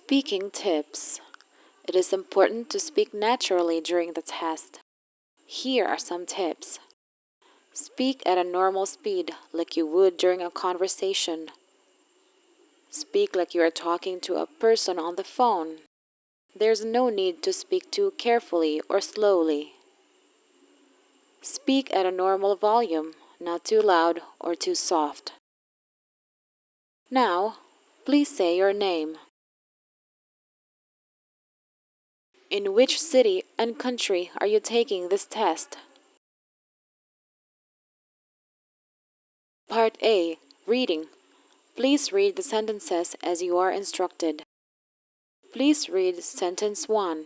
Speaking tips. It is important to speak naturally during the test. Here are some tips. Speak at a normal speed like you would during a conversation. Speak like you are talking to a person on the phone. There's no need to speak too carefully or slowly. Speak at a normal volume, not too loud or too soft. Now, please say your name. In which city and country are you taking this test? Part A. Reading. Please read the sentences as you are instructed. Please read sentence 1.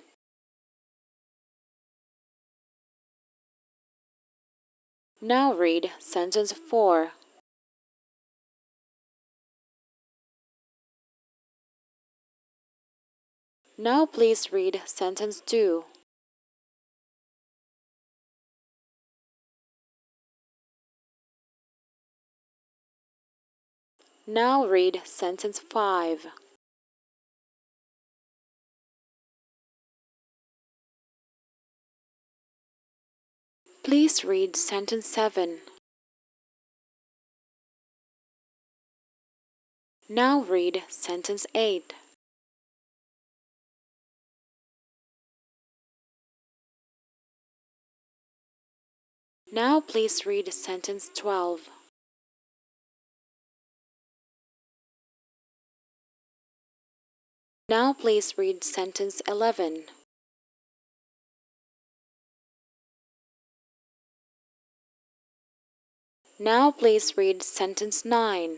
Now read sentence 4. Now please read sentence 2. Now read sentence 5. Please read sentence 7. Now read sentence 8. Now please read sentence 12. Now please read sentence 11. Now please read sentence 9.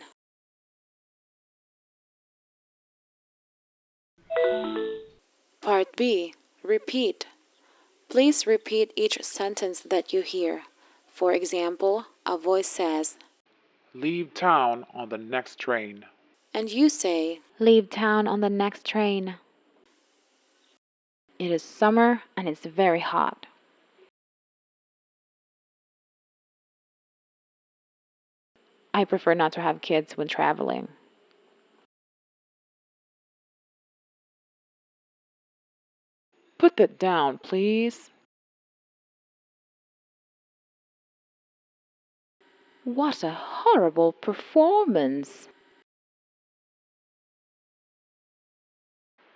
Part B. Repeat. Please repeat each sentence that you hear. For example, a voice says, Leave town on the next train. and you say, Leave town on the next train. It is summer and it's very hot. I prefer not to have kids when traveling. Put that down, please. What a horrible performance!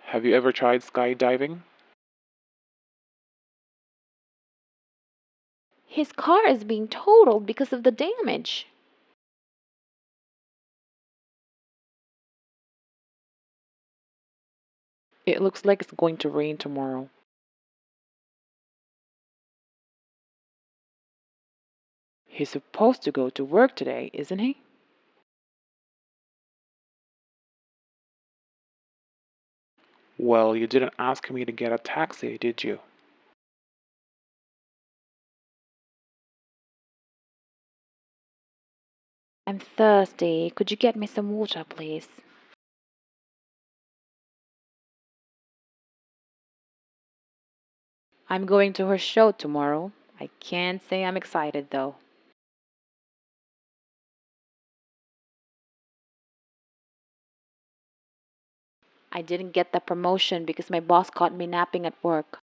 Have you ever tried skydiving? His car is being totaled because of the damage. It looks like it's going to rain tomorrow. He's supposed to go to work today, isn't he? Well, you didn't ask me to get a taxi, did you? I'm thirsty. Could you get me some water, please? I'm going to her show tomorrow. I can't say I'm excited, though. I didn't get the promotion because my boss caught me napping at work.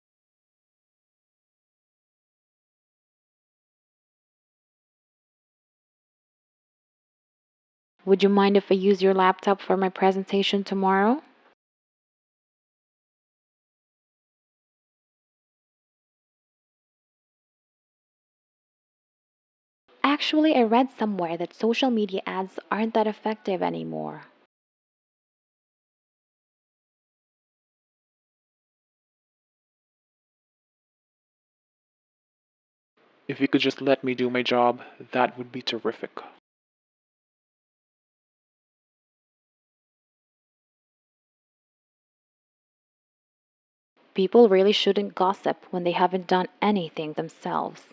Would you mind if I use your laptop for my presentation tomorrow? Actually, I read somewhere that social media ads aren't that effective anymore. If you could just let me do my job, that would be terrific. People really shouldn't gossip when they haven't done anything themselves.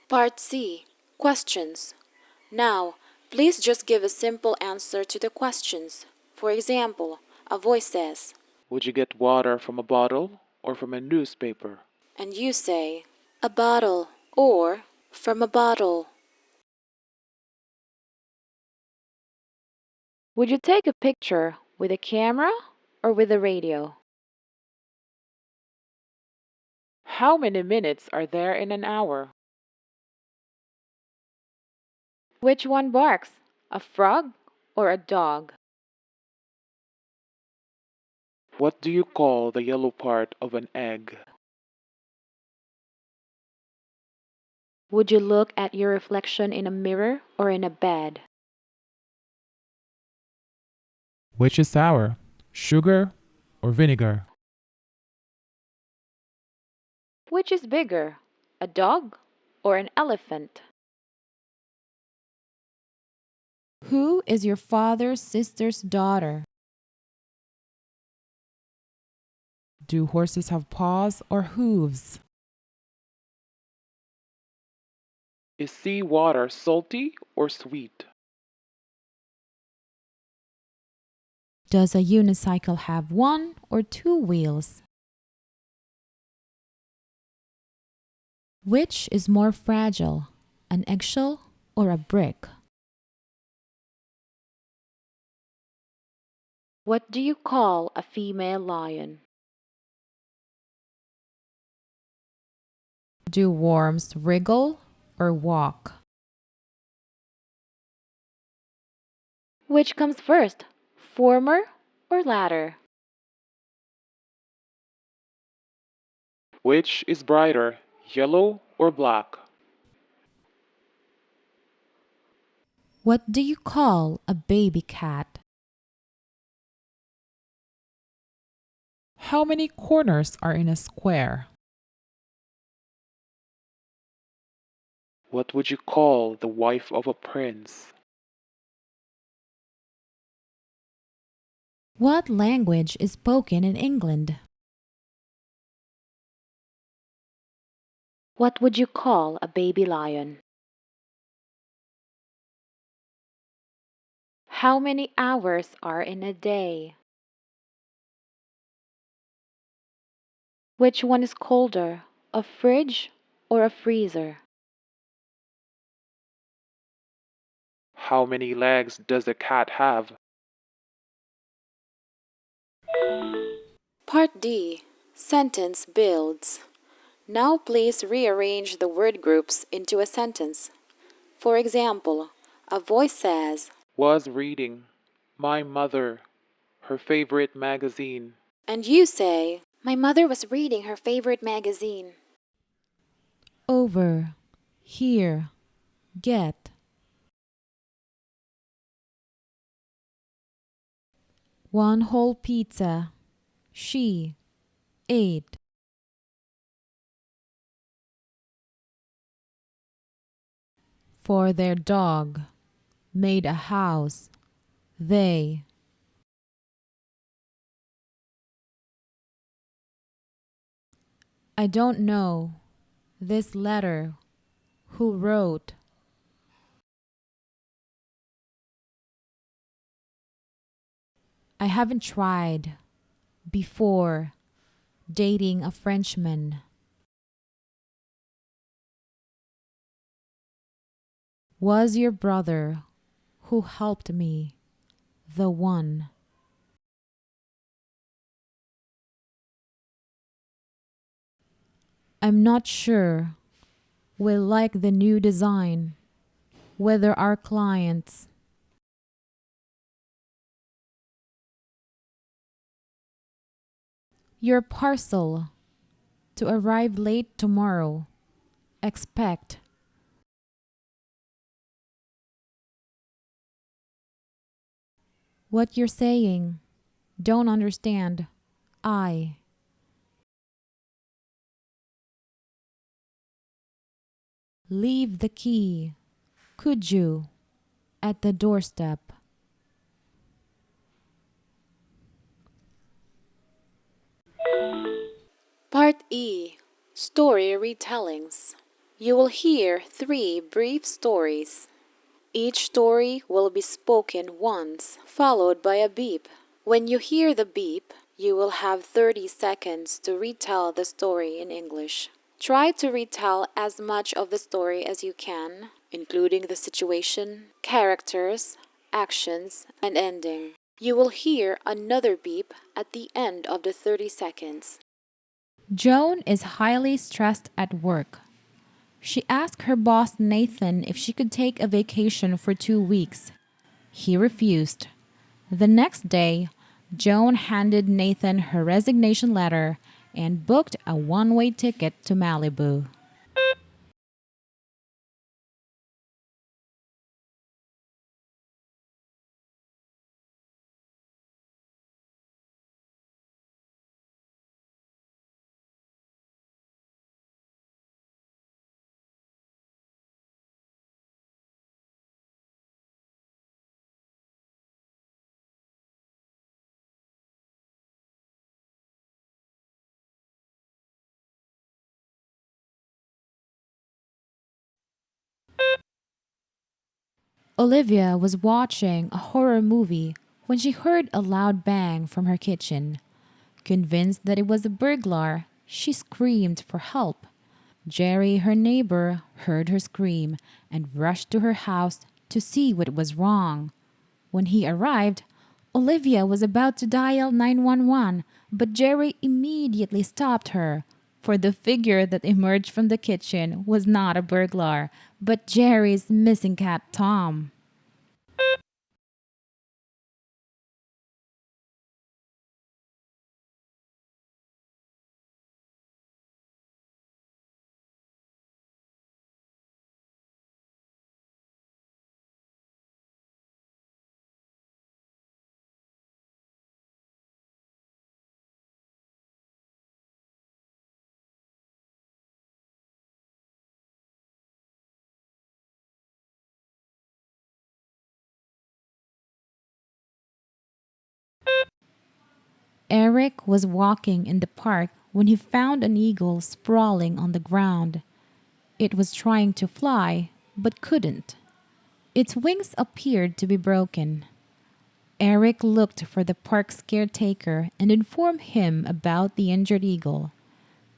Part C. Questions. Now, please just give a simple answer to the questions. For example, a voice says, Would you get water from a bottle or from a newspaper? and you say, a bottle, or From a bottle. Would you take a picture with a camera or with a radio? How many minutes are there in an hour? Which one barks? A frog or a dog? What do you call the yellow part of an egg? Would you look at your reflection in a mirror or in a bed? Which is sour, sugar or vinegar? Which is bigger, a dog or an elephant? Who is your father's sister's daughter? Do horses have paws or hooves? Is sea water salty or sweet? Does a unicycle have one or two wheels? Which is more fragile, an eggshell or a brick? What do you call a female lion? Do worms wriggle or walk? Which comes first, former or latter? Which is brighter, yellow or black? What do you call a baby cat? How many corners are in a square? What would you call the wife of a prince? What language is spoken in England? What would you call a baby lion? How many hours are in a day? Which one is colder, a fridge or a freezer? How many legs does a cat have? Part D. Sentence builds. Now please rearrange the word groups into a sentence. For example, a voice says, Was reading my mother, her favorite magazine. and you say, my mother was reading her favorite magazine. Over, here, get. One whole pizza. She ate. For their dog. Made a house. They. I don't know. This letter. Who wrote? I haven't tried. Before. Dating a Frenchman. Was your brother who helped me the one? I'm not sure we'll like the new design, whether our clients. Your parcel to arrive late tomorrow. Expect. What you're saying. Don't understand. I. Leave the key. Could you? At the doorstep. Part E. Story retellings. You will hear 3 brief stories. Each story will be spoken once, followed by a beep. When you hear the beep, you will have 30 seconds to retell the story in English. Try to retell as much of the story as you can, including the situation, characters, actions, and ending. You will hear another beep at the end of the 30 seconds. Joan is highly stressed at work. She asked her boss Nathan if she could take a vacation for 2 weeks. He refused. The next day, Joan handed Nathan her resignation letter and booked a one-way ticket to Malibu. Olivia was watching a horror movie when she heard a loud bang from her kitchen. Convinced that it was a burglar, she screamed for help. Jerry, her neighbor, heard her scream and rushed to her house to see what was wrong. When he arrived, Olivia was about to dial 911, but Jerry immediately stopped her. For the figure that emerged from the kitchen was not a burglar, but Jerry's missing cat Tom. Eric was walking in the park when he found an eagle sprawling on the ground. It was trying to fly, but couldn't. Its wings appeared to be broken. Eric looked for the park's caretaker and informed him about the injured eagle.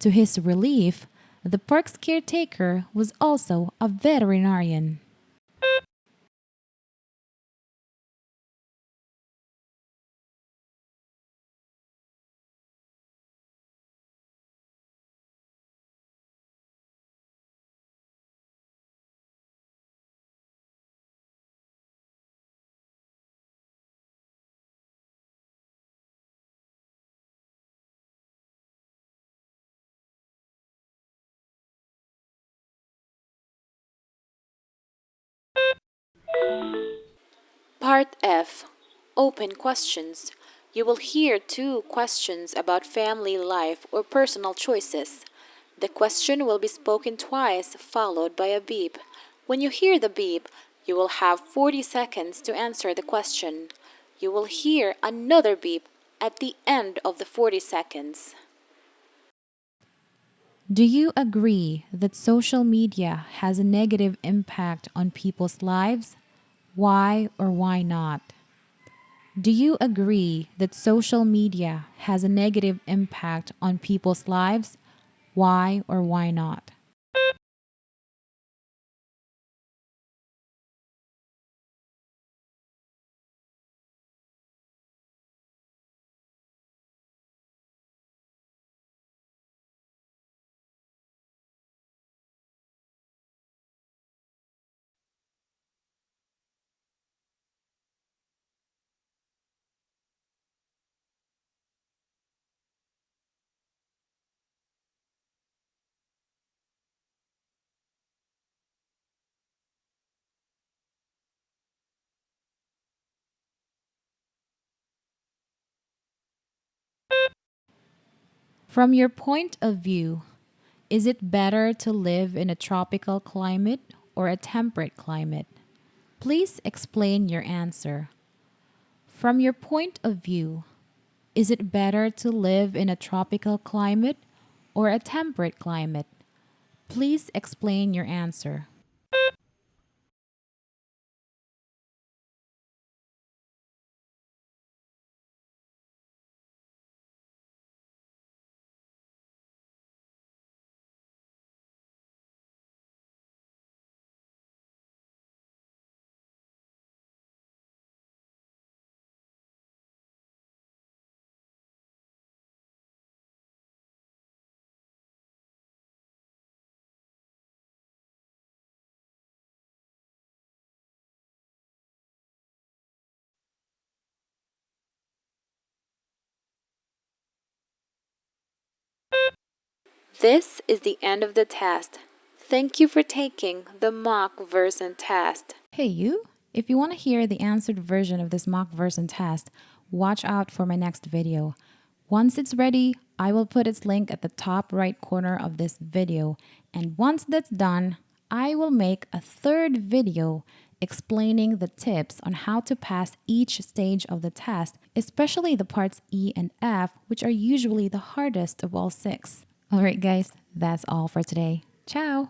To his relief, the park's caretaker was also a veterinarian. Part F. Open questions. You will hear two questions about family life or personal choices. The question will be spoken twice, followed by a beep. When you hear the beep, you will have 40 seconds to answer the question. You will hear another beep at the end of the 40 seconds. Do you agree that social media has a negative impact on people's lives? Why or why not? Do you agree that social media has a negative impact on people's lives? Why or why not? From your point of view, is it better to live in a tropical climate or a temperate climate? Please explain your answer. From your point of view, is it better to live in a tropical climate or a temperate climate? Please explain your answer. This is the end of the test. Thank you for taking the mock Versant test. Hey, you! If you want to hear the answered version of this mock Versant test, watch out for my next video. Once it's ready, I will put its link at the top right corner of this video. And once that's done, I will make a third video explaining the tips on how to pass each stage of the test, especially the parts E and F, which are usually the hardest of all 6. Alright guys, that's all for today. Ciao!